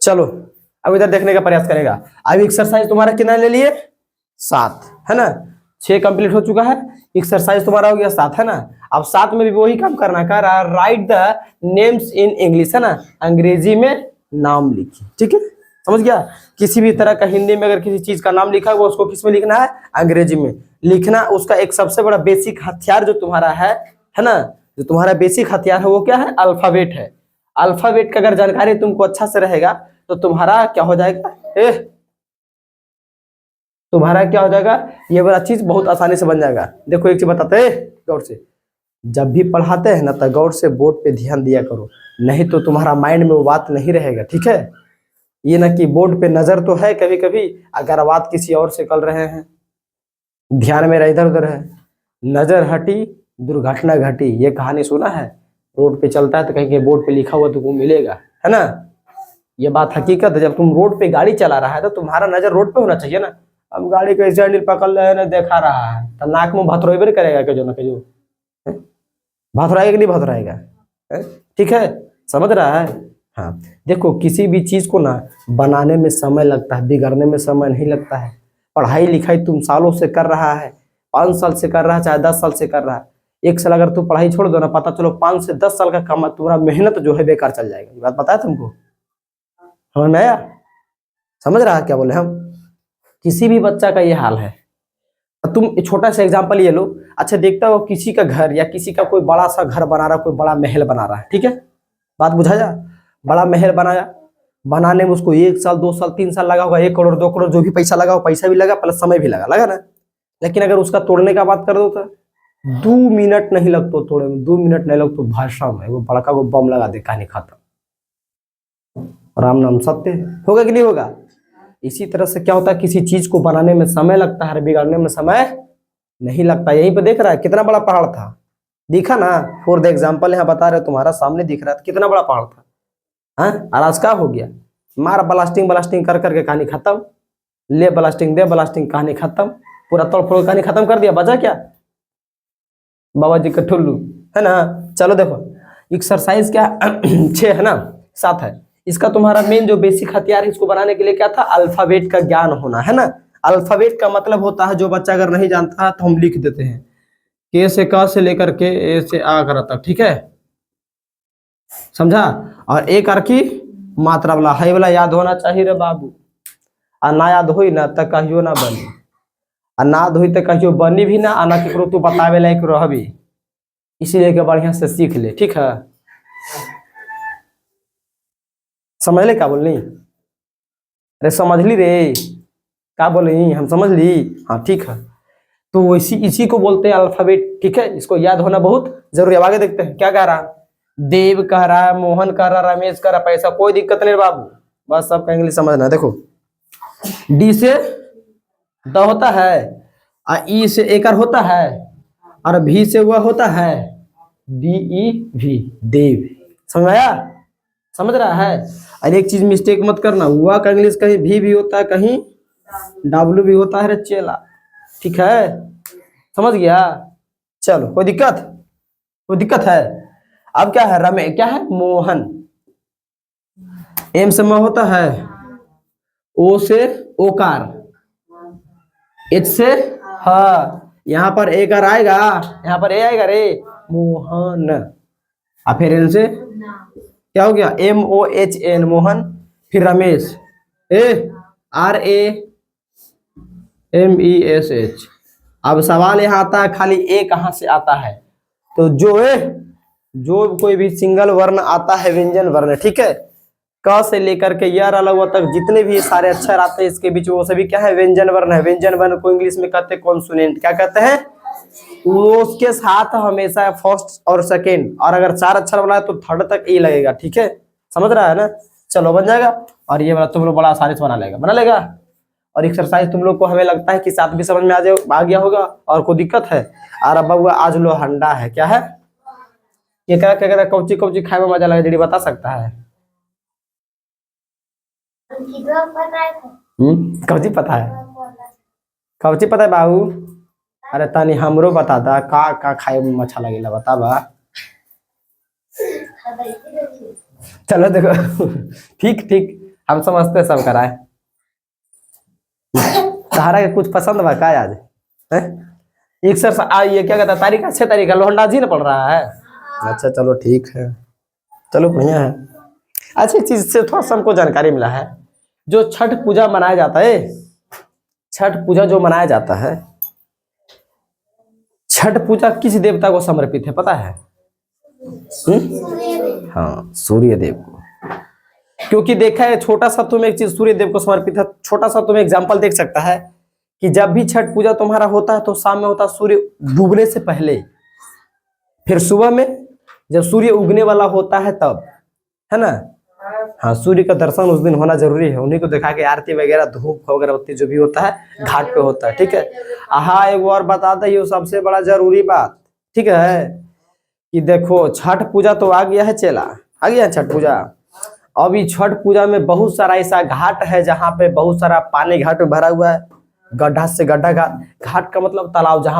चलो अब इधर देखने का प्रयास करेगा। अब एक्सरसाइज तुम्हारा कितना ले लिए 7 है ना, 6 कंप्लीट हो चुका है, एक्सरसाइज तुम्हारा हो गया 7 है ना। अब 7 में भी वही काम करना, कह रहा right the names in English है ना, अंग्रेजी में नाम लिखिए। ठीक है, समझ गया। किसी भी तरह का हिंदी में अगर किसी चीज का नाम लिखा है वो उसको किस में लिखना है, अंग्रेजी में लिखना। उसका एक सबसे बड़ा बेसिक हथियार जो तुम्हारा है ना, जो तुम्हारा बेसिक हथियार है वो क्या है, अल्फाबेट है। अल्फाबेट का अगर जानकारी तुमको अच्छा से रहेगा तो तुम्हारा क्या हो जाएगा, तुम्हारा क्या हो जाएगा, ये वाला चीज बहुत आसानी से बन जाएगा। देखो एक चीज बताते हैं गौर से, जब भी पढ़ाते हैं ना तो गौर से बोर्ड पे ध्यान दिया करो, नहीं तो तुम्हारा माइंड में वो बात नहीं रहेगा। ठीक है, ये ना कि बोर्ड पे नजर तो है कभी कभी, अगर बात किसी और से कर रहे हैं, ध्यान मेरा इधर उधर है, नजर हटी दुर्घटना घटी, ये कहानी सुना है। रोड पे चलता है तो कहीं कहीं बोर्ड पे लिखा हुआ तुमको मिलेगा, है ना। ये बात हकीकत है। जब तुम रोड पे गाड़ी चला रहा है तो तुम्हारा नजर रोड पे होना चाहिए ना। अब गाड़ी का हैंडल पकड़ रहे हैं ना, देखा रहा है तो नाक में भथरोइबे नहीं करेगा कि जो ना कि जो भथराएगा कि नहीं भथराएगा, ठीक है, समझ रहा है। हाँ देखो, किसी भी चीज को ना बनाने में समय लगता है, बिगड़ने में समय नहीं लगता है। पढ़ाई लिखाई तुम सालों से कर रहा है, 5 साल से कर रहा है चाहे 10 साल से कर रहा है, एक साल अगर तू पढ़ाई छोड़ दो ना, पता चलो 5 से 10 साल का कमा तुम्हारा मेहनत जो है बेकार चल जाएगा। ये बात पता है तुमको, समझ में आया, समझ रहा है क्या बोले हम। किसी भी बच्चा का ये हाल है। तुम छोटा सा एग्जांपल ये लो, अच्छा देखता हो किसी का घर या किसी का कोई बड़ा सा घर बना रहा, कोई बड़ा महल बना रहा है, ठीक है, बात बुझाया। बड़ा महल बनाया, बनाने में उसको 1 साल 2 साल 3 साल लगा होगा, 1 करोड़ 2 करोड़ जो भी पैसा लगा हो, पैसा भी लगा प्लस समय भी लगा ना। लेकिन अगर उसका तोड़ने का बात कर दो तो 2 मिनट नहीं लगतो तोड़े में, 2 मिनट नहीं लगतो भाषा में वो बड़का को बम लगा दे, कहानी खत्म। राम नाम सत्य होगा कि नहीं होगा। इसी तरह से क्या होता है, किसी चीज को बनाने में समय लगता है, बिगाड़ने में समय नहीं लगता। यहीं पे देख रहा है कितना बड़ा पहाड़ था, दिखा ना, फॉर द एग्जाम्पल यहाँ बता रहे तुम्हारा सामने दिख रहा था कितना बड़ा पहाड़ था। हाँ, और आज क्या हो गया, मार ब्लास्टिंग ब्लास्टिंग कर करके कहानी खत्म, ले ब्लास्टिंग दे ब्लास्टिंग कहानी खत्म, पूरा तोड़ फोड़ कहानी खत्म कर दिया, बचा क्या, बाबा जी का ठुल्लू, है ना। चलो देखो एक्सरसाइज क्या 6 है ना 7 है। इसका तुम्हारा मेन जो बेसिक हथियार है इसको बनाने के लिए क्या था, अल्फाबेट का ज्ञान होना, है ना। अल्फाबेट का मतलब होता है, जो बच्चा अगर नहीं जानता है तो हम लिख देते हैं, के से क से लेकर के ए से आ कर तक, ठीक है, समझा। और एक अर्की मात्रा वाला है वाला याद होना चाहिए रे बाबू, आ ना याद होई ना तो कहियो ना बनी, आ ना होई तो कहियो बनी भी ना, आना केकरो तू बतावे लायक रहबी, इसीलिए के बढ़िया से सीख ले, ठीक है। समझ ले क्या बोलनी, अरे समझ ली रे क्या बोली, हम समझ ली, हाँ ठीक है। तो इसी को बोलते हैं अल्फाबेट, ठीक है, इसको याद होना बहुत जरूरी। अब आगे देखते हैं क्या कह रहा, देव कह रहा है, मोहन कह रहा है, रमेश कह रहा है, पैसा कोई दिक्कत नहीं बाबू, बस सबका इंग्लिश समझना है। देखो डी से द होता है, और ई से एकर होता है, और भी से वह होता है, डी ई भी, देव, समझ आया, समझ रहा है। और एक चीज मिस्टेक मत करना, हुआ का इंग्लिश कहीं भी होता है, कहीं डब्ल्यू भी होता है रे चेला, ठीक है, समझ गया। चलो कोई दिक्कत है। अब क्या है, रमे क्या है, मोहन, एम से म होता है, ओ से ओकार, एच से हाँ, यहाँ पर एकर आएगा, यहाँ पर ए आएगा रे, मोहन। और फिर एन से क्या हो गया, MOHN मोहन, फिर रमेश, RAMESH। अब सवाल यहाँ आता है खाली ए कहाँ से आता है, तो जो कोई भी सिंगल वर्ण आता है, व्यंजन वर्ण, ठीक है, क से लेकर के य अलग तक जितने भी सारे अक्षर आते हैं इसके बीच वो सभी क्या है, व्यंजन वर्ण है। व्यंजन वर्ण को इंग्लिश में कहते हैं कॉन्सोनेंट, क्या कहते हैं, उसके साथ हमेशा फर्स्ट और सेकेंड, और अगर 4 अक्षर वाला है तो थर्ड तक ई लगेगा, ठीक है, समझ रहा है ना। चलो बन जाएगा, और ये वाला तुम लोग बड़ा आसानी से बना लेगा। और एक्सरसाइज तुम लोग को हमें लगता है कि 7 भी समझ में आ गया होगा, और कोई दिक्कत है। और अब हुआ आज लो हंडा है, क्या है, ये क्या कौची खाए में मजा लगे, जड़ी बता सकता है, कौची पता है बाबू, अरे तनी हमरो बता दा का खाए में अच्छा लगेला, बता बा चलो देखो ठीक ठीक, हम समझते हैं सब कराए। सहारा के कुछ पसंद बा का आज है? एक सर ये क्या कहता है, तारीख अच्छे तरीका लोहंडा जी ने पढ़ रहा है। अच्छा चलो ठीक है, चलो बढ़िया है। अच्छा एक चीज से थोड़ा सा हमको जानकारी मिला है, जो छठ पूजा मनाया जाता है, छठ पूजा जो मनाया जाता है, छठ पूजा किस देवता को समर्पित है पता है? हाँ सूर्य देव को। क्योंकि देखा है छोटा सा तुम एक चीज सूर्य देव को समर्पित है, छोटा सा तुम एग्जांपल देख सकता है कि जब भी छठ पूजा तुम्हारा होता है तो शाम में होता है सूर्य डूबने से पहले, फिर सुबह में जब सूर्य उगने वाला होता है तब, है ना? हाँ सूर्य का दर्शन उस दिन होना जरूरी है, उन्हीं को दिखा के आरती वगैरह धूप अगरबत्ती जो भी होता है घाट पे होता है, ठीक है। हाँ एक और बता दे ये सबसे बड़ा जरूरी बात, ठीक है, कि देखो छठ पूजा तो आ गया है चेला, आ गया है छठ पूजा। अभी छठ पूजा में बहुत सारा ऐसा घाट है जहाँ पे बहुत सारा पानी घाट में भरा हुआ है, गड्ढा से गड्ढा घाट, घाट का मतलब तालाब, जहाँ